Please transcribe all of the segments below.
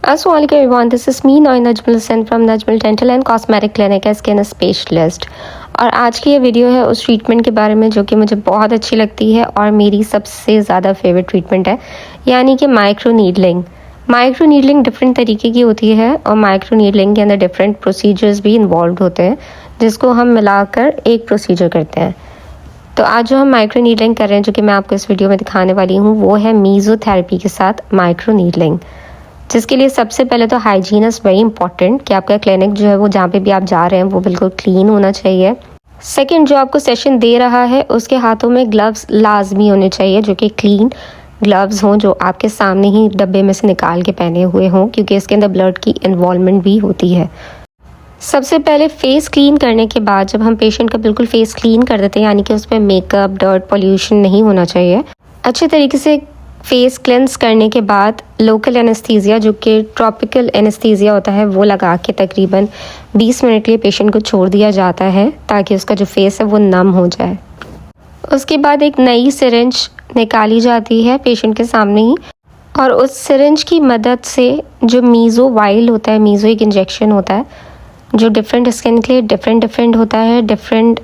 Assalamualaikum everyone, this is me Noy Najmul Hussain from Najmul Dental and Cosmetic Clinic as skin specialist. और आज की ये video है उस ट्रीटमेंट के बारे में जो कि मुझे बहुत अच्छी लगती है और मेरी सबसे ज़्यादा फेवरेट ट्रीटमेंट है, यानी कि micro needling. Micro needling different तरीके की होती है और माइक्रो नीडलिंग के अंदर डिफरेंट प्रोसीजर्स भी इन्वॉल्व होते हैं जिसको हम मिलाकर एक प्रोसीजर करते हैं। तो आज जो हम माइक्रो नीडलिंग कर रहे हैं, जो कि मैं आपको इस वीडियो में दिखाने वाली हूँ, वो है मीज़ोथेरेपी के साथ माइक्रो नीडलिंग, जिसके लिए सबसे पहले तो हाइजीन इज़ वेरी इंपॉर्टेंट कि आपका क्लिनिक जो है वो जहाँ पे भी आप जा रहे हैं वो बिल्कुल क्लीन होना चाहिए। सेकंड, जो आपको सेशन दे रहा है उसके हाथों में ग्लव्स लाजमी होने चाहिए, जो कि क्लीन ग्लव्स हों, जो आपके सामने ही डब्बे में से निकाल के पहने हुए हों, क्योंकि इसके अंदर ब्लड की इन्वॉल्वमेंट भी होती है। सबसे पहले फेस क्लीन करने के बाद जब हम पेशेंट का बिल्कुल फेस क्लीन कर देते हैं, यानी कि उस पर मेकअप, डर्ट, पॉल्यूशन नहीं होना चाहिए, अच्छे तरीके से फेस क्लेंस करने के बाद लोकल एनेस्थीसिया, जो कि ट्रॉपिकल एनेस्थीसिया होता है, वो लगा के तकरीबन 20 मिनट के लिए पेशेंट को छोड़ दिया जाता है ताकि उसका जो फेस है वो नम हो जाए। उसके बाद एक नई सिरिंज निकाली जाती है पेशेंट के सामने ही, और उस सिरिंज की मदद से जो मीज़ो वाइल होता है, मीज़ो एक इंजेक्शन होता है जो डिफरेंट स्किन के लिए डिफरेंट होता है, डिफरेंट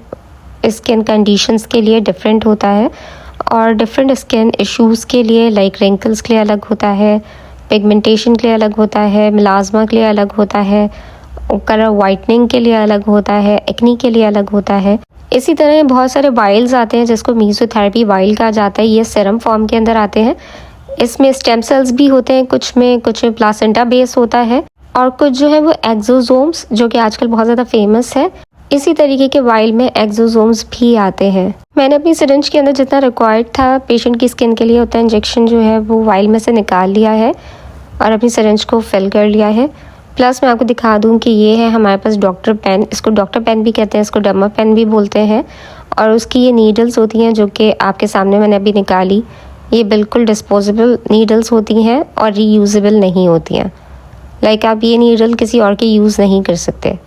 स्किन कंडीशंस के लिए डिफरेंट होता है, और डिफरेंट स्किन इश्यूज़ के लिए लाइक रिंकल्स के लिए अलग होता है, पिगमेंटेशन के लिए अलग होता है, मिलाज़मा के लिए अलग होता है, कलर वाइटनिंग के लिए अलग होता है, एक्नी के लिए अलग होता है। इसी तरह बहुत सारे वाइल्स आते हैं जिसको मीज़ोथेरेपी वाइल कहा जाता है। ये सीरम फॉर्म के अंदर आते हैं। इसमें स्टेम सेल्स भी होते हैं, कुछ में प्लासेंटा बेस होता है, और कुछ जो है वो एक्सोसोम्स, जो कि आजकल बहुत ज़्यादा फेमस है। इसी तरीके के वाइल में एक्सोसोम्स भी आते हैं। मैंने अपनी सिरिंज के अंदर जितना रिक्वायर्ड था पेशेंट की स्किन के लिए उतना इंजेक्शन जो है वो वाइल में से निकाल लिया है और अपनी सिरिंज को फिल कर लिया है। प्लस मैं आपको दिखा दूं कि ये है हमारे पास डॉक्टर पेन, इसको डॉक्टर पेन भी कहते हैं, इसको डर्मा पेन भी बोलते हैं, और उसकी ये नीडल्स होती हैं जो कि आपके सामने मैंने अभी निकाली। ये बिल्कुल डिस्पोजेबल नीडल्स होती हैं और रीयूजेबल नहीं होती हैं। लाइक आप ये नीडल किसी और के यूज़ नहीं कर सकते।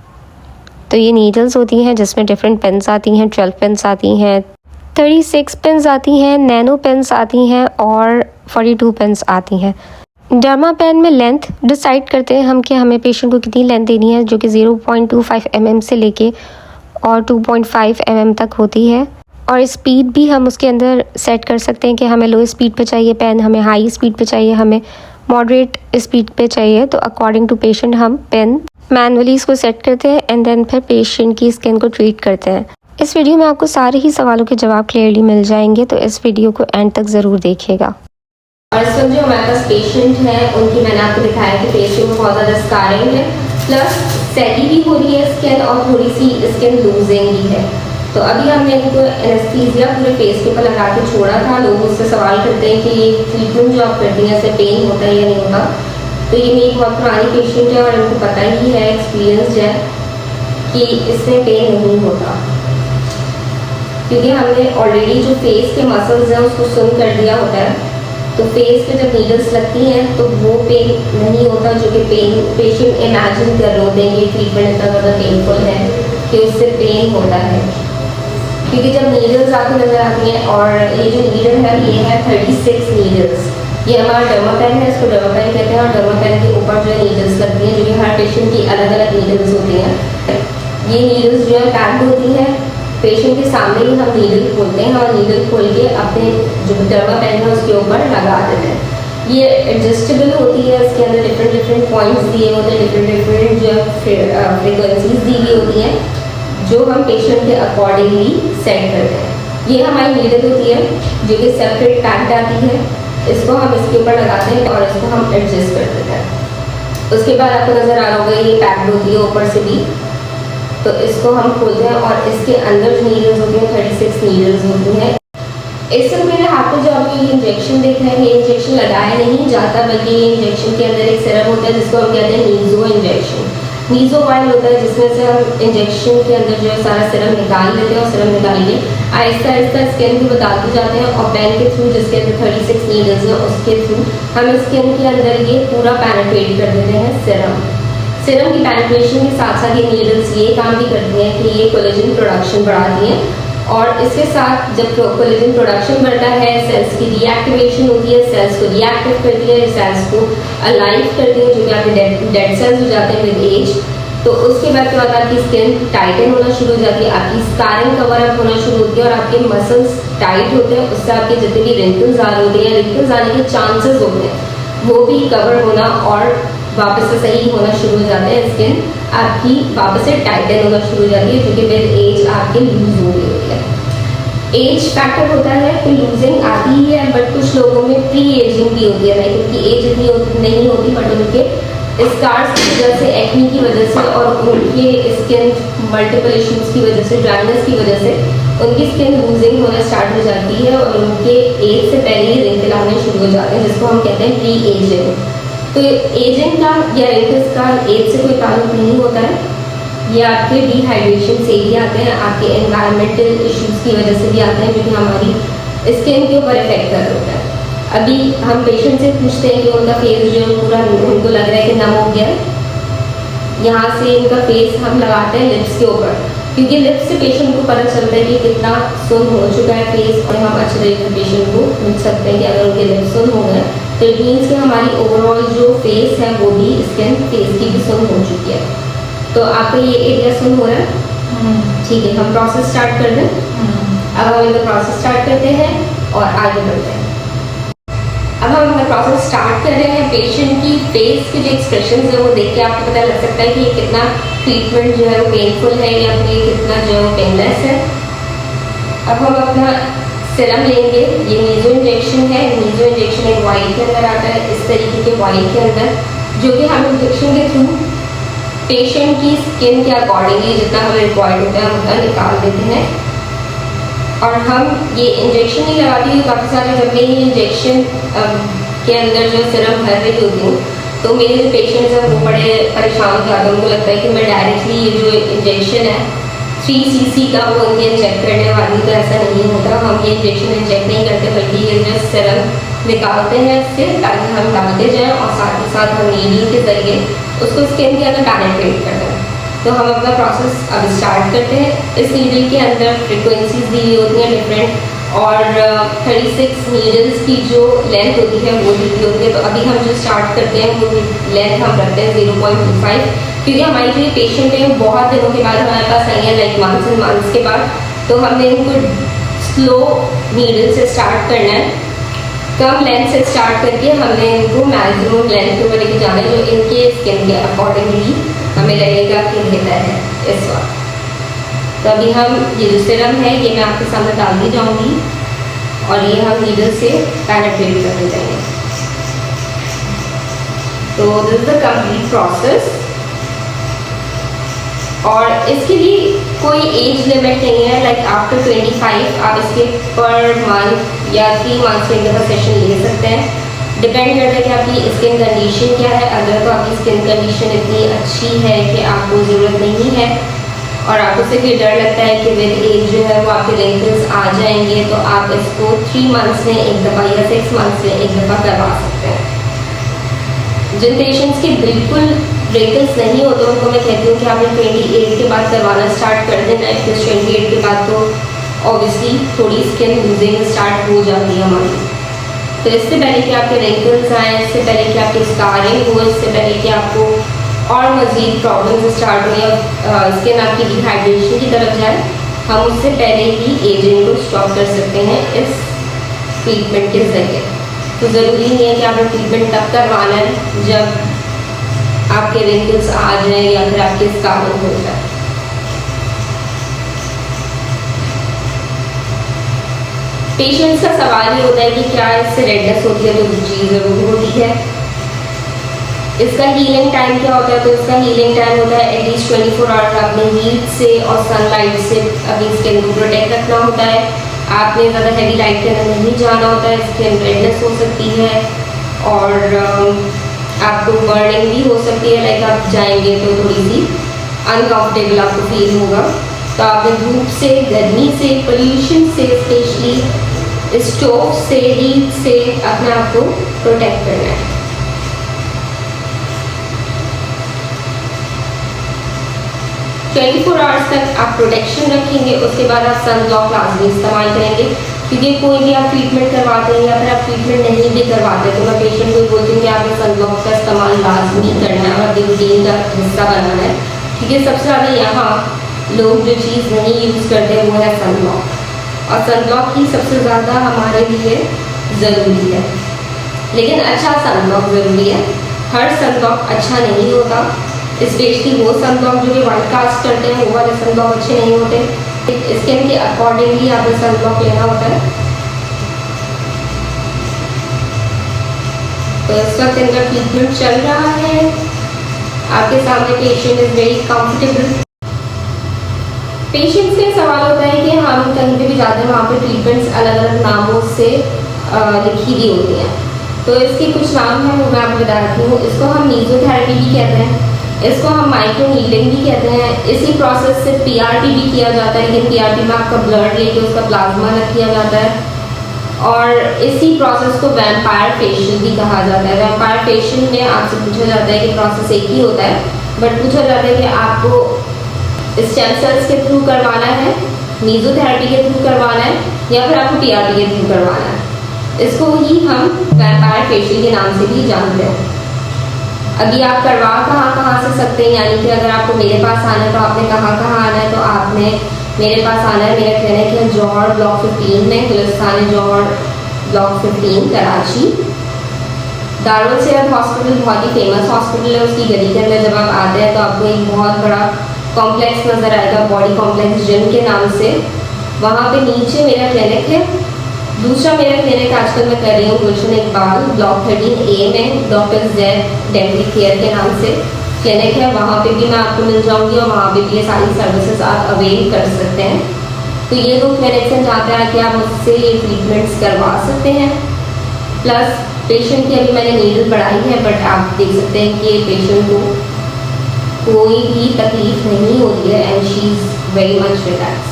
तो ये नीडल्स होती हैं जिसमें डिफरेंट पेन्स आती हैं, 12 पेन्स आती हैं, 36 पेन्स आती हैं, नैनो पेन्स आती हैं और 42 पेन्स आती हैं। डर्मा पेन में लेंथ डिसाइड करते हैं हम कि हमें पेशेंट को कितनी लेंथ देनी है, जो कि 0.25 mm से लेके और 2.5 mm तक होती है। और स्पीड भी हम उसके अंदर सेट कर सकते हैं कि हमें लो स्पीड पे चाहिए पेन, हमें हाई स्पीड पे चाहिए, हमें मॉडरेट स्पीड पे चाहिए। तो अकॉर्डिंग टू पेशेंट हम पेन मैनुअली इसको सेट करते हैं एंड देन फिर पेशेंट की स्किन को ट्रीट करते हैं। इस वीडियो में आपको सारे ही सवालों के जवाब क्लियरली मिल जाएंगे, तो इस वीडियो को एंड तक ज़रूर देखिएगा। और इस वक्त जो हमारे पास पेशेंट है उनकी मैंने आपको दिखाया कि फेस में बहुत ज़्यादा स्कारिंग है, प्लस सैगी भी हो रही है स्किन और थोड़ी सी स्किन लूजिंग भी है। तो अभी हमने इनको एनेस्थीसिया पूरे फेस के ऊपर लगा के छोड़ा था। लोग मुझसे सवाल करते हैं कि ये ट्रीटमेंट जो आप करती हैं इससे पेन होता है या नहीं होता। तो ये मेरी बहुत पुरानी पेशेंट है और इनको पता ही है, एक्सपीरियंस है कि इसमें पेन नहीं होता, क्योंकि हमने ऑलरेडी जो फेस के मसल्स हैं उसको सुन कर दिया होता है। तो फेस पे जब नीडल्स लगती हैं तो वो पेन नहीं होता, जो कि पेशेंट इमेजिन कर रहे होते हैं कि ट्रीटमेंट इतना ज़्यादा पेनफुल है कि उससे पेन होता है। क्योंकि जब नीडल्स आपको नज़र आती हैं, और ये जो नीडल है ये है 36 नीडल्स। ये हमारा डर्मा पेन है, इसको डर्मा पेन कहते हैं, और डर्मा पेन के ऊपर जो है नीडल्स लगती हैं, जो कि हर पेशेंट की अलग अलग नीडल्स होती हैं। ये नीडल्स जो है पैक्ड होती हैं, पेशेंट के सामने ही हम नीडल खोलते हैं और नीडल खोल के अपने जो डर्मा पेन है उसके ऊपर लगा देते हैं। ये एडजस्टेबल होती है, इसके अंदर डिफरेंट पॉइंट्स दिए होते हैं, डिफरेंट जो है फ्रिक्वेंसीज दी हुई होती हैं, जो हम पेशेंट के अकॉर्डिंगली सेट करते हैं। ये हमारी नीडल होती है जो कि सेपरेट पैक्ड आती है, इसको हम इसके ऊपर लगाते हैं और इसको हम एडजस्ट कर देते हैं। उसके बाद आपको नज़र आ रहा होगा ये पैक्ड होती है ऊपर से भी, तो इसको हम खोलते हैं और इसके अंदर जो नीडल्स होती हैं 36 नीडल्स होती हैं। इससे मेरे हाथ में जो आपको ये इंजेक्शन देख रहे हैं, ये इंजेक्शन लगाया नहीं जाता, बल्कि ये इंजेक्शन के अंदर एक सिरप होता है जिसको हम कहते हैं मीज़ो इंजेक्शन। मीज़ो वाइल होता है जिसमें से हम इंजेक्शन के अंदर जो है सारा सिरप निकाल लेते हैं और सिरप निकाल के आहिस्ता आहिस्ता स्किन को बताते जाते हैं, और पेन के थ्रू जिसके अंदर 36 नीडल्स हैं उसके थ्रू हम स्किन के अंदर ये पूरा पेनिट्रेट कर देते हैं सिरम। सिरम की पेनिट्रेशन के साथ साथ ये नीडल्स ये काम भी करती हैं कि ये कोलेजन प्रोडक्शन बढ़ाती हैं और इसके साथ जब कोलेजन प्रोडक्शन बढ़ता है, सेल्स की रीएक्टिवेशन होती है, सेल्स को रीएक्टिव करती है, सेल्स को अलाइव करती है, जो कि आपके डेड सेल्स हो जाते हैं विद एज। तो उसके बाद क्या होता है, आपकी स्किन टाइटन होना शुरू हो जाती है, आपकी स्कारिंग कवर अप होना शुरू होती है और आपके मसल्स टाइट होते हैं। उससे आपके जितने भी रिंकल्स आ रहे होते हैं, रिंकल्स आने के चांसेस होते हैं वो भी कवर होना और वापस से सही होना शुरू हो जाते हैं। स्किन आपकी वापस से टाइटन होना शुरू हो जाती है, जो कि विद एज आपके लूज हो रही होती है। एज फैक्टर होता है, तो लूजिंग आती ही है, बट कुछ लोगों में प्री एजिंग भी होती है, लाइक उनकी एज इतनी नहीं होती, बट उनके स्कार्स की वजह से, एक्नी की वजह से और उनके स्किन मल्टीपल इश्यूज की वजह से, ड्राइनेस की वजह से उनकी स्किन लूजिंग होना स्टार्ट हो जाती है और उनके एज से पहले ही रिंकल आने शुरू हो जाते हैं, जिसको हम कहते हैं प्री एजिंग। तो एजिंग का या रिंकल्स का एज से कोई ताल्लुक नहीं होता है, ये आपके डिहाइड्रेशन से ही आते हैं, आपके एनवायरमेंटल इश्यूज की वजह से भी आते हैं, जो कि हमारी स्किन के ऊपर इफेक्ट कर रहे होता है। अभी हम पेशेंट से पूछते हैं कि उनका फेस जो पूरा उनको लग रहा है कि नम हो गया है, यहाँ से इनका फेस हम लगाते हैं लिप्स के ऊपर, क्योंकि लिप्स से पेशेंट को पता चलता है कि कितना सुन हो चुका है फेस, और हम अच्छे तरीके से पेशेंट को पूछ सकते हैं कि अगर उनके लिप्स सुन हो गए तो इट मीन्स कि हमारी ओवरऑल जो फेस है वो भी स्किन फेस की भी सुन हो चुकी है। तो आपका ये एरिया सुन हो रहा है, ठीक है, हम प्रोसेस स्टार्ट कर दें। अब हम इनका प्रोसेस स्टार्ट करते हैं और आगे बढ़ते हैं। अब हम अपना प्रोसेस स्टार्ट कर रहे हैं। पेशेंट की फेस के जो एक्सप्रेशन है वो देख के आपको पता लग सकता है कि ये कितना ट्रीटमेंट जो है वो पेनफुल है या फिर कितना जो है वो पेनलेस है। अब हम अपना सिरम लेंगे, ये मीजो इंजेक्शन है। मीजो इंजेक्शन एक वाइल के अंदर आता है, इस तरीके के वाइल के अंदर, जो कि हम इंजेक्शन के थ्रू पेशेंट की स्किन के अकॉर्डिंगली जितना हमें रिक्वायर्ड होता है हम उतना निकाल देते हैं। और हम ये इंजेक्शन नहीं लगाती हूँ, काफ़ी सारे जब मैं ये इंजेक्शन के अंदर जो सिरम भर रही होती हूँ तो मेरे जो पेशेंट्स हैं वो बड़े परेशान हो जाते हैं। उनको लगता है कि मैं डायरेक्टली ये जो इंजेक्शन है 3 cc का वो उनके इंजेक्ट करने वाली, तो ऐसा नहीं होता। हम ये इंजेक्शन इंजेक्ट नहीं करते, बल्कि ये जो सिरम निकालते हैं इससे, ताकि हम डालते जाएँ और साथ ही साथ हम नीडल के जरिए उसको स्किन के अंदर पेनिट्रेट करते हैं। तो हम अपना प्रोसेस अब स्टार्ट करते हैं। इस नीडल के अंदर फ्रिक्वेंसीज दी हुई होती हैं डिफरेंट, और 36 नीडल्स की जो लेंथ होती है वो दी हुई होती है। तो अभी हम जो स्टार्ट करते हैं वो लेंथ हम रखते हैं 0.25, क्योंकि हमारी जो पेशेंट है बहुत दिनों के बाद हमारे पास आई है, लाइक मंथ्स एंड मंथ्स के बाद, तो हमने इनको स्लो नीडल से स्टार्ट करना है, कम लेंथ से स्टार्ट करके हमने इनको मैक्सिमम लेंथ के ऊपर लेके जाना है, जो इनके स्किन के अकॉर्डिंगली हमें लगेगा कि बेहतर है इस वक्त। तो अभी हम ये जो सिरम है ये मैं आपके सामने डालती जाऊंगी और ये हम नीडल से पेनिट्रेट करने जाएंगे। तो this is the complete process, और इसके लिए कोई एज लिमिट नहीं है, लाइक आफ्टर 25 आप इसके पर मंथ या 3 मंथ्स में एक दफ़ा सेशन ले सकते हैं। डिपेंड करता है कि आपकी स्किन कंडीशन क्या है। अगर तो आपकी स्किन कंडीशन इतनी अच्छी है कि आपको ज़रूरत नहीं है और आपको सिर्फ ये डर लगता है कि विद एज जो है वो आपके रिंकल्स आ जाएंगे, तो आप इसको 3 मंथ्स में एक दफ़ा या 6 मंथ्स में एक दफ़ा करवा सकते हैं। जिन पेशेंट्स के बिल्कुल रिंकल्स नहीं होते उनको मैं कहती हूँ कि आपने 28 के बाद करवाना स्टार्ट कर देना है, फिर 28 के बाद तो ऑब्वियसली थोड़ी स्किन लूजिंग स्टार्ट हो जाती है हमारी। तो इससे पहले कि आपके रिंकल्स आए, इससे पहले कि आपकी स्कारिंग हो, इससे पहले कि आपको और मज़ीद प्रॉब्लम्स स्टार्ट हो या स्किन आपकी डिहाइड्रेशन की तरफ जाए, हम उससे पहले ही एजिंग को स्टॉप कर सकते हैं इस ट्रीटमेंट के जरिए। तो ज़रूरी नहीं है कि आपने ट्रीटमेंट तब करवाना है जब आपके रिंकल्स आ जाए या फिर आपकी स्कारिंग हो जाए। पेशेंट्स का सवाल ये होता है कि क्या इससे रेडनेस होती है, तो जी ज़रूर होती है। इसका हीलिंग टाइम क्या होता है, तो इसका हीलिंग टाइम होता है एटलीस्ट 24 आवर्स। आपने हीट से और सनलाइट से अपनी स्किन को प्रोटेक्ट रखना होता है। आपने ज़्यादा हैवी लाइट के अंदर नहीं जाना होता है, स्किन रेडनेस हो सकती है और आपको बर्निंग भी हो सकती है, लाइक आप जाएंगे तो थोड़ी सी अनकम्फर्टेबल आपको फील होगा। तो आपने धूप से, गर्मी से, पोल्यूशन से, स्पेशली स्टोव से, हीट से अपने आप को प्रोटेक्ट करना है। 24 आवर्स तक आप प्रोटेक्शन रखेंगे, उसके बाद आप सन ब्लॉक लाजमी इस्तेमाल करेंगे। क्योंकि कोई भी आप ट्रीटमेंट करवाते हैं या फिर आप ट्रीटमेंट नहीं भी करवाते तो मैं पेशेंट को बोलती हूँ कि आपने सन ब्लॉक का इस्तेमाल लाजमी करना है और अपनी रूटीन का हिस्सा बनाना है। क्योंकि सबसे ज़्यादा यहाँ लोग जो चीज़ नहीं यूज़ करते वो है सन ब्लॉक, और सन ब्लॉक ही सबसे ज़्यादा हमारे लिए ज़रूरी है। लेकिन अच्छा सन ब्लॉक ज़रूरी है, हर सन ब्लॉक अच्छा नहीं होता, स्पेशली वो सन ब्लॉक जो कि वाइट कास्ट करते हैं वो वाले सन ब्लॉक अच्छे नहीं होते। स्किन के अकॉर्डिंगली आपको सन ब्लॉक लेना होता है। तो इस वक्त इनका ट्रीटमेंट चल रहा है, आपके सामने patient is very comfortable. Patients का सवाल होता है कि हम कहीं पे भी जाते हैं वहाँ पे ट्रीटमेंट्स अलग अलग नामों से लिखी हुई होती हैं। तो इसके कुछ नाम हैं वो मैं आपको बताती हूँ। इसको हम मीजोथेरेपी भी कहते हैं, इसको हम माइक्रो नीडलिंग भी कहते हैं। इसी प्रोसेस से पीआरपी भी किया जाता है, लेकिन पीआरपी में आपका ब्लड लेके उसका प्लाज्मा अलग किया जाता है। और इसी प्रोसेस को वैम्पायर फेशियल भी कहा जाता है। वैम्पायर फेशियल में आपसे पूछा जाता है कि प्रोसेस एक ही होता है, बट पूछा जाता है कि आपको स्टेम सेल्स के थ्रू करवाना है, मीजोथेरेपी के थ्रू करवाना है, या फिर आपको पीआरपी के थ्रू करवाना है। इसको ही हम वैम्पायर फेशियल के नाम से भी जानते हैं। अभी आप करवा कहाँ से सकते हैं, यानी कि अगर आपको मेरे पास आना है तो आपने कहाँ आना है, तो आपने मेरे पास आना है। मेरा क्लिनिक है जौहर ब्लॉक 15 में, गुलिस्तान जौहर ब्लॉक 15 कराची। दारुल सेहत हॉस्पिटल बहुत ही फेमस हॉस्पिटल है, उसकी गली के अंदर जब आप आते हैं तो आपको एक बहुत बड़ा कॉम्प्लेक्स नज़र आएगा, बॉडी कॉम्प्लेक्स जिम के नाम से। वहाँ पे नीचे मेरा क्लिनिक है। दूसरा मेरा क्लिनिक आजकल मैं कर रही हूँ गुलशन इकबाल ब्लॉक 13A में, डॉक्टर जैद डेंटल केयर के नाम से क्लिनिक है। वहाँ पे भी मैं आपको मिल जाऊँगी और वहाँ पे भी ये सारी सर्विसेज आप अवेल कर सकते हैं। तो ये दो क्लिनिक्स हैं जहाँ पे आके आप मुझसे ये ट्रीटमेंट्स करवा सकते हैं। प्लस पेशेंट की अभी मैंने नीडल बढ़ाई है, बट आप देख सकते हैं कि पेशेंट को कोई भी तकलीफ नहीं हो रही है and she is very much relax.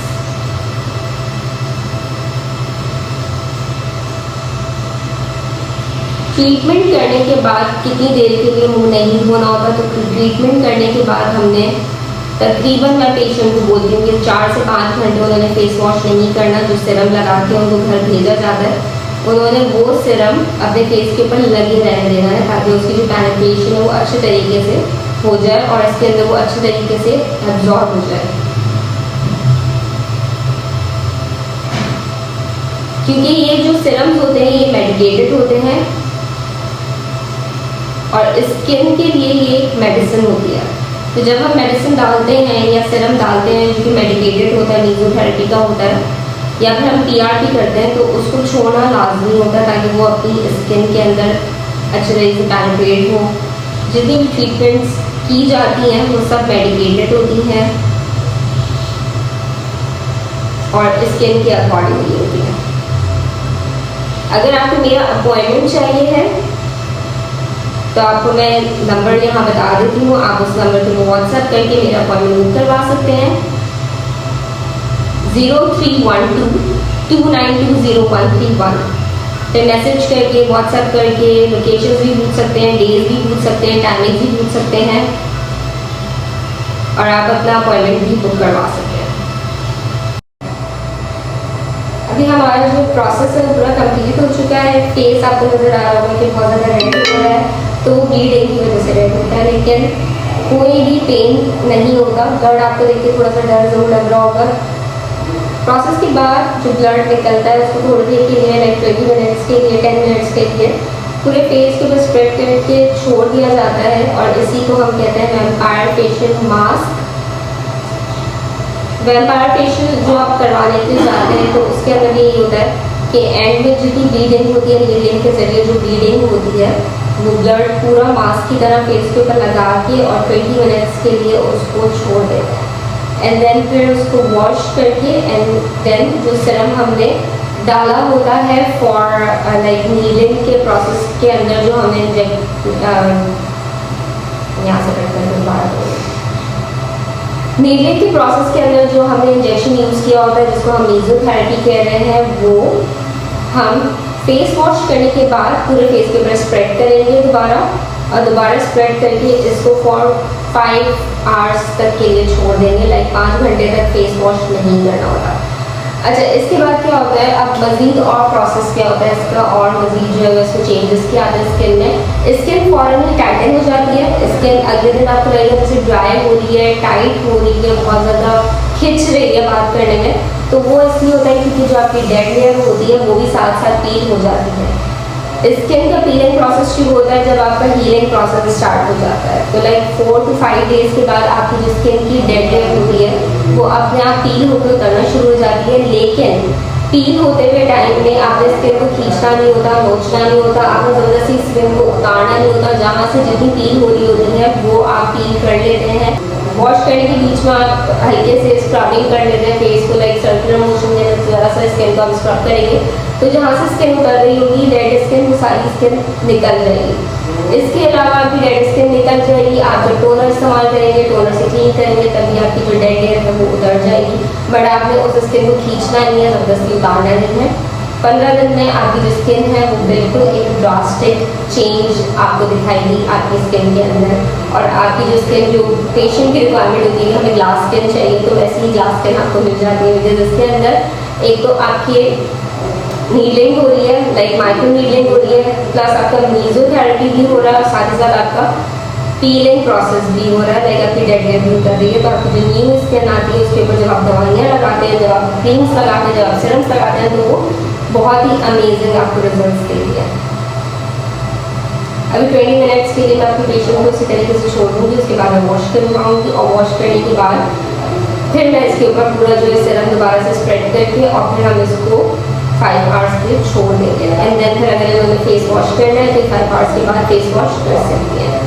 Treatment करने के बाद कितनी देर के लिए मुंह नहीं धोना होता, तो ट्रीटमेंट करने के बाद हमने तकरीबन, मैं पेशेंट को बोलती हूँ कि 4 से 5 घंटे उन्होंने फेस वॉश नहीं करना। जो सीरम लगा के उनको घर भेजा जाता है, उन्होंने वो सीरम अपने फेस के ऊपर लगे रहने देना है, ताकि उसकी जो पेनिट्रेशन है वो अच्छे तरीके से हो जाए और इसके अंदर वो अच्छे तरीके से एब्जॉर्ब हो जाए। क्योंकि ये जो सीरम्स होते हैं ये मेडिकेटेड होते हैं और स्किन के लिए ये एक मेडिसिन होती है। तो जब हम मेडिसिन डालते हैं या सीरम डालते हैं जो कि मेडिकेटेड होता है, मीजोथेरेपी का होता है, या फिर हम पीआरपी करते हैं, तो उसको छोड़ना लाजमी होता है ताकि वो अपनी स्किन के अंदर अच्छे तरीके से पेनिट्रेट हो। जितनी भी ट्रीटमेंट्स की जाती हैं वो सब मेडिकेटेड होती हैं और स्किन के अकॉर्डिंगली होती हैं। अगर आपको मेरा अपॉइंटमेंट चाहिए है तो आपको मैं नंबर यहाँ बता देती हूँ, आप उस नंबर पर व्हाट्सएप करके मेरा अपॉइंटमेंट बुक करवा सकते हैं। 0312292031 पे मैसेज करके, व्हाट्सएप करके लोकेशन भी पूछ सकते हैं, डेज भी पूछ सकते हैं, टाइमिंग भी पूछ सकते हैं और आप अपना अपॉइंटमेंट भी बुक करवा सकते हैं। अभी हमारा जो प्रोसेस है पूरा कंप्लीट हो चुका है। फेस आपको नज़र आ रहा होगा कि बहुत ज़्यादा रेड हो रहा है, तो ब्लीडिंग की वजह से रेड होता है, लेकिन कोई भी पेन नहीं होता। ब्लड आपको देख के थोड़ा सा डर जरूर लग रहा होगा। प्रोसेस के बाद जो ब्लड निकलता है उसको थोड़ी देर के लिए, लाइक 20 मिनट्स के लिए, 10 मिनट्स के लिए पूरे फेस के ऊपर स्प्रेड करके छोड़ दिया जाता है और इसी को हम कहते हैं vampire facial mask. Vampire facial जो आप करवाने के लिए जाते हैं तो उसके अंदर यही होता है कि एंड में जितनी ब्लीडिंग होती है, नीडलिंग के जरिए जो ब्लीडिंग होती है वो ब्लड पूरा मास्क की तरह फेस के ऊपर लगा के और 20 मिनट्स के लिए उसको छोड़ देते हैं एंड देन फिर उसको वॉश करके एंड देन जो सीरम हमने डाला होता है फॉर लाइक नीडलिंग के प्रोसेस के अंदर जो हमने यहाँ से नीडलिंग के प्रोसेस के अंदर जो हमने इंजेक्शन यूज़ किया होता है जिसको हम मीजोथेरेपी कह रहे हैं, वो हम फेस वॉश करने के बाद पूरे फेस के ऊपर स्प्रेड करेंगे दोबारा और दोबारा स्प्रेड करके इसको फॉर 5 आवर्स तक के लिए छोड़ देंगे, लाइक 5 घंटे तक फेस वॉश नहीं करना होता। अच्छा, इसके बाद क्या होता है, अब मज़ीद और प्रोसेस क्या होता है इसका, और मज़ीद जो है उसको चेंजेस क्या आते हैं स्किन में। स्किन फ़ौरन ही टाइटन हो जाती है, स्किन अगले दिन आपको लगेगा जैसे ड्राई हो रही है, टाइट हो रही है, बहुत ज़्यादा खिंच रही है बात करने में। तो वो इसलिए होता है क्योंकि जो आपकी डेड हेयर होती है वो भी साथ साथ पील हो जाती है। स्किन का पीलिंग प्रोसेस शुरू होता है जब आपका हीलिंग प्रोसेस स्टार्ट हो जाता है। तो लाइक 4 to 5 डेज के बाद आपकी जो स्किन की डेड हेयर होती है वो अपने आप पील होकर उतरना शुरू हो जाती है। लेकिन पील होते हुए टाइम में आपने स्किन को खींचना नहीं होता, नोचना नहीं होता, आपने ज़बरदस्ती स्किन को उतारना नहीं होता। जहाँ से जितनी पील हो रही होती है वो आप पील कर लेते हैं। वॉश करने के बीच में आप हल्के से स्क्रबिंग कर लेते हैं फेस को, लाइक सर्कुलर मोशन में ज़रा सा स्किन को आप स्क्रब करेंगे तो जहाँ से स्किन उतर रही होगी डेड स्किन, वो सारी स्किन निकल जाएगी। इसके अलावा आपकी डेड स्किन निकल जाएगी, आप जब टोनर इस्तेमाल करेंगे, टोनर से क्लीन करेंगे, तभी आपकी जो डेड हेयर है वो उतर जाएगी। बट आपने उस स्किन को खींचना नहीं है, ज़बरदस्ती उतारना नहीं है। 15 दिन में आपकी जो स्किन है वो बिल्कुल एक ड्रास्टिक चेंज आपको दिखाएगी आपकी स्किन के अंदर। और आपकी जो स्किन, जो पेशेंट की रिक्वायरमेंट होती है, हमें ग्लास स्किन चाहिए, तो वैसे ही ग्लास स्किन आपको मिल जाती है। बिकॉज इसके अंदर एक तो आपकी नीडलिंग हो रही है, लाइक माइक्रो नीडलिंग हो रही है, प्लस आपका मेसोथेरेपी भी हो रहा है, और साथ ही साथ आपका पीलिंग प्रोसेस भी हो रहा है, लाइक आपकी डेड हेयर भी उतर रही है। तो आपकी जो न्यू स्किन आती है उसके ऊपर जब आप दवाइयाँ लगाते हैं, जब आप क्रीम्स लगाते हैं, जब आप सिरम्स लगाते हैं, तो वो बहुत ही अमेजिंग आपको रिजल्ट्स देती है। अभी 20 मिनट्स के लिए मैं अपने पेशेंट को इसी तरीके से छोड़ दूँगी, उसके बाद मैं वॉश करवाऊँगी, और वॉश करने के बाद फिर मैं इसके ऊपर पूरा जो है सिरम दोबारा से स्प्रेड करके और फिर हम इसको 5 आवर्स के लिए छोड़ देंगे। एंड देन फिर अगर इन्होंने फेस वॉश करना है तो 5 आवर्स के बाद फेस वॉश कर सकते हैं।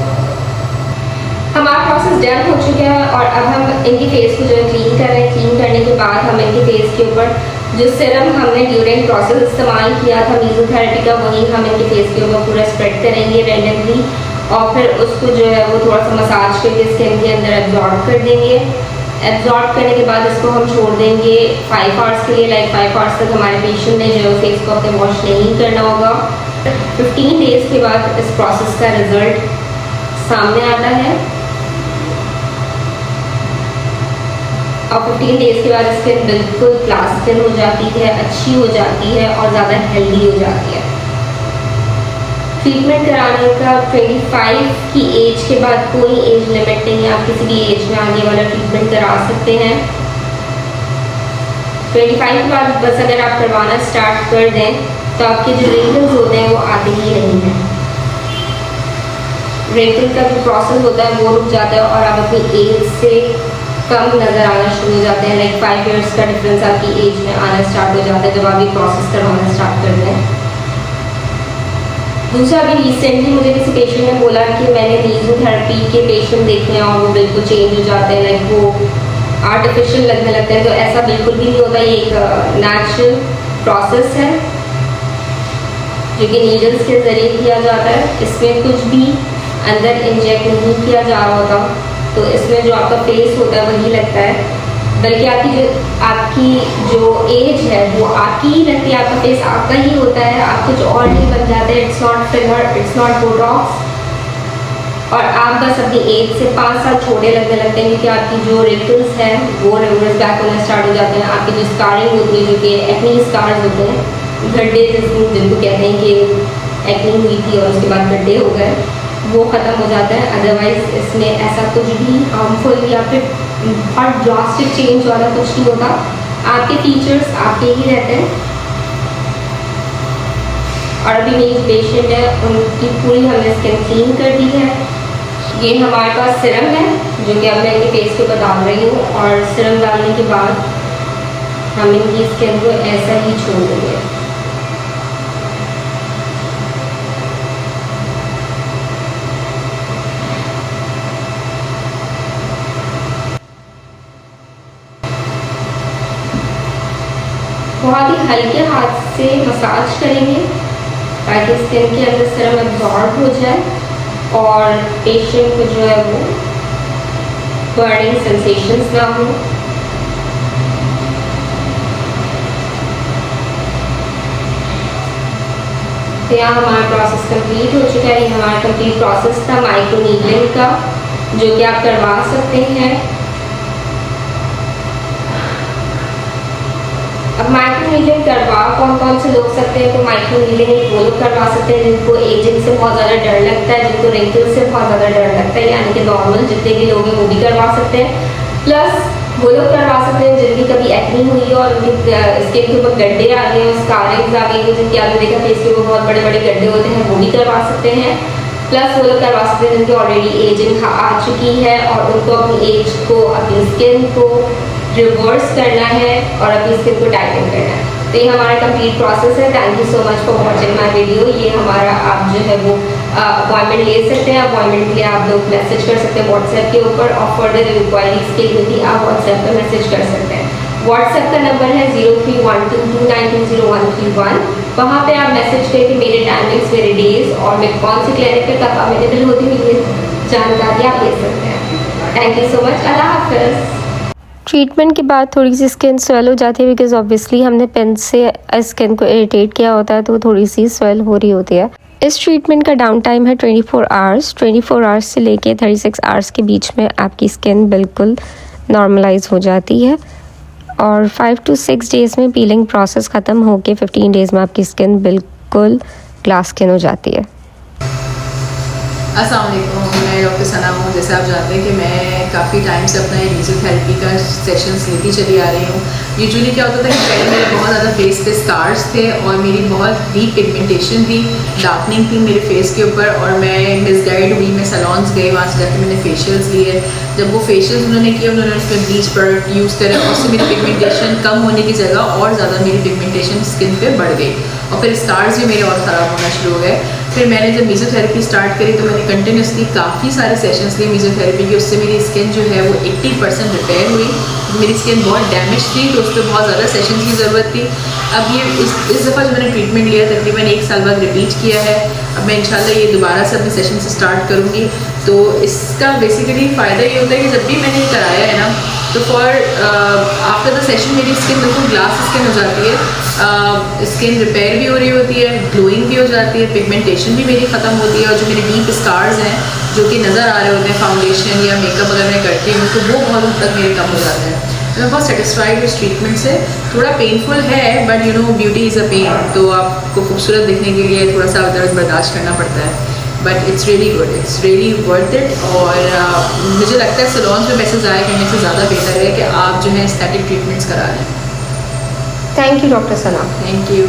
हमारा प्रोसेस डन हो चुका है और अब हम इनकी फेस को जो है क्लीन कर रहे हैं। क्लीन करने के बाद हम इनके फेस के ऊपर जो सिरम हमने ड्यूरिंग प्रोसेस इस्तेमाल किया था मेसोथेरेपी का, वही हम इनके फेस के ऊपर पूरा स्प्रेड करेंगे रैंडमली, और फिर उसको जो है वो थोड़ा सा मसाज करके स्किन के अंदर एब्जॉर्ब कर देंगे। एब्जॉर्ब करने के बाद इसको हम छोड़ देंगे 5 आवर्स के लिए। लाइक 5 आवर्स तक हमारे पेशेंट ने जो है फेस को अपने वॉश नहीं करना होगा। 15 डेज के बाद इस प्रोसेस का रिजल्ट सामने आता है, और 15 डेज के बाद स्किन बिल्कुल प्लास्टिक हो जाती है, अच्छी हो जाती है और ज़्यादा हेल्दी हो जाती है। ट्रीटमेंट कराने का 25 की एज के बाद कोई एज लिमिट नहीं है, आप किसी भी एज में आगे वाला ट्रीटमेंट करा सकते हैं। 25 के बाद बस अगर आप करवाना स्टार्ट कर दें तो आपके जो रिंकल्स होते हैं वो आते ही नहीं हैं। रिंकल का जो प्रोसेस होता है वो रुक जाता है और आप अपनी एज से कम नज़र आना शुरू हो जाते हैं। लाइक 5 इयर्स का डिफरेंस आपकी एज में आना स्टार्ट हो जाता है जब आप ये प्रोसेस करवाना स्टार्ट करते हैं। दूसरा, अभी रिसेंटली मुझे किसी पेशेंट ने बोला कि मैंने मेसोथेरेपी के पेशेंट देखे हैं और वो बिल्कुल चेंज हो जाते हैं, लाइक वो आर्टिफिशियल लगने लगते हैं। तो ऐसा बिल्कुल भी नहीं होता, ये एक नेचुरल प्रोसेस है जो कि नीडल्स के ज़रिए किया जाता है। इसमें कुछ भी अंदर इंजेक्ट नहीं किया जा रहा होता, तो इसमें जो आपका फेस होता है वही लगता है, बल्कि आपकी जो एज है वो आपकी ही लगती है, आपका फेस आपका ही होता है, आप कुछ और नहीं बन जाते। It's not filler, it's not Botox, और आप बस अपनी एज से 5 साल छोटे लगने लगते हैं क्योंकि आपकी जो रिंकल्स हैं वो रिवर्स बैक होना स्टार्ट हो जाते हैं। आपकी जो स्कारिंग होती है, जो कि एक्नी स्कार्स होते हैं, गड्ढे जिनको कहते हैं कि एक्नी हुई थी और उसके बाद गड्ढे हो गए, वो ख़त्म हो जाता है। अदरवाइज इसमें ऐसा कुछ भी हार्मफुल या फिर और ड्रास्टिक चेंज वाला कुछ नहीं होता, आपके फीचर्स आपके ही रहते हैं। और अभी मेरी पेशेंट है, उनकी पूरी हमने स्किन क्लीन कर दी है। ये हमारे पास सिरम है जो कि अब मैं इनके फेस के ऊपर डाल रही हूँ, और सिरम डालने के बाद हम इनकी स्किन को ऐसा ही छोड़ देंगे। बहुत ही हल्के हाथ से मसाज करेंगे ताकि स्किन के अंदर सिरम एब्जॉर्ब हो जाए और पेशेंट को जो है वो बर्निंग सेंसेशंस ना हो। तो यहाँ हमारा प्रोसेस कंप्लीट हो चुका है। ये हमारा कंप्लीट प्रोसेस था माइक्रो नीडलिंग का, जो कि आप करवा सकते हैं। अब माइक्रो नीडलिंग करवा कौन कौन से लोग सकते हैं? तो माइक्रो नीडलिंग वो लोग करवा सकते हैं जिनको एजिंग से बहुत ज़्यादा डर लगता है, जिनको रिंकल से बहुत ज़्यादा डर लगता है, यानी कि नॉर्मल जितने भी लोग हैं वो भी करवा सकते हैं। प्लस वो लोग करवा सकते हैं जिनकी कभी एक्नी हुई है और उनके स्किन के ऊपर गड्ढे आ गए हैं, स्कारिंग्स आ गई हैं, जिनके आपने देखा फेस के ऊपर बहुत बड़े बड़े गड्ढे होते हैं, वो भी करवा सकते हैं। प्लस वो लोग करवा सकते हैं जिनकी ऑलरेडी एजिंग आ चुकी है और उनको अपनी एज को, अपनी स्किन को रिवर्स करना है और अपनी स्किन को टाइटन करना है। तो ये हमारा कंप्लीट प्रोसेस है। Thank you so much for watching my video. ये हमारा आप जो है वो अपॉइंटमेंट ले सकते हैं। अपॉइंटमेंट के लिए आप लोग मैसेज कर सकते हैं व्हाट्सएप के ऊपर, और फर्दर इंक्वायरीज के लिए भी आप व्हाट्सएप पर मैसेज कर सकते हैं। व्हाट्सएप का नंबर है 0312292031। वहाँ पे आप मैसेज करके मेरे टाइमिंग्स, मेरे डेज और मैं कौन सी क्लिनिक पे कब अवेलेबल होती हूँ ये जानकारी आप ले सकते हैं। Thank you so much. अल्लाह हाफ़िज़। ट्रीटमेंट के बाद थोड़ी सी स्किन स्वेल हो जाती है, बिकॉज ऑब्वियसली हमने पेन से स्किन को इरिटेट किया होता है, तो वो थोड़ी सी स्वेल हो रही होती है। इस ट्रीटमेंट का डाउन टाइम है 24 आवर्स। 24 आवर्स से लेके 36 आवर्स के बीच में आपकी स्किन बिल्कुल नॉर्मलाइज हो जाती है, और 5 to 6 डेज़ में पीलिंग प्रोसेस ख़त्म होके 15 डेज़ में आपकी स्किन बिल्कुल ग्लास स्किन हो जाती है। अस्सलाम वालेकुम, मैं डॉक्टर सना हूँ। जैसे आप जानते हैं कि मैं काफ़ी टाइम से अपना मेसोथेरेपी का सेशंस लेती चली आ रही हूँ। यूजुअली क्या होता था कि पहले मेरे बहुत ज़्यादा फेस पे स्कार्स थे और मेरी बहुत डीप पिगमेंटेशन थी, डार्कनिंग थी मेरे फेस के ऊपर, और मैं मिसगाइड हुई। मैं सैलून्स गई, वहाँ से जाकर मैंने फेशियल्स लिए। जब वो फेशियल्स उन्होंने किए, उन्होंने उसमें ब्लीच प्रोडक्ट यूज़ करे, और उससे मेरी पिगमेंटेशन कम होने की जगह और ज़्यादा मेरी पिगमेंटेशन स्किन पर बढ़ गई, और फिर स्कार्स भी मेरे और ख़राब होना शुरू हो गए। फिर मैंने जब मेसोथेरेपी स्टार्ट करी तो मैंने कंटिन्यूसली काफ़ी सारे सेशंस लिए मेसोथेरेपी की। उससे मेरी स्किन जो है वो 80% रिपेयर हुई। मेरी स्किन बहुत डैमेज थी, तो उस पर बहुत ज़्यादा सेशंस की ज़रूरत थी। अब ये इस दफ़ा जो मैंने ट्रीटमेंट लिया तकरीबन 1 साल बाद रिपीट किया है। अब मैं इंशाल्लाह ये दोबारा से अपने सेशन से स्टार्ट करूँगी। तो इसका बेसिकली फ़ायदा ये होता है कि जब भी मैंने कराया है ना, तो आफ्टर द सेशन मेरी स्किन बिल्कुल ग्लास स्किन हो जाती है। स्किन रिपेयर भी हो रही होती है, ग्लोइंग भी हो जाती है, पिगमेंटेशन भी मेरी ख़त्म होती है, और जो मेरे डीप स्कार्स हैं जो कि नज़र आ रहे होते हैं फाउंडेशन या मेकअप अगर मैं करती हूँ, तो वो बहुत हद तक मेरे कम हो जाते हैं। मैं बहुत सेटिस्फाइड हूँ इस ट्रीटमेंट से। थोड़ा पेनफुल है, but you know beauty is a pain, तो आपको खूबसूरत दिखने के लिए थोड़ा सा दर्द बर्दाश्त करना पड़ता है, but it's really good, it's really worth it. और मुझे लगता है सैलून्स में पैसे ज़ाया करने से ज़्यादा बेहतर है कि आप जो है एस्थेटिक ट्रीटमेंट्स करा लें। Thank you doctor Sana. Thank you.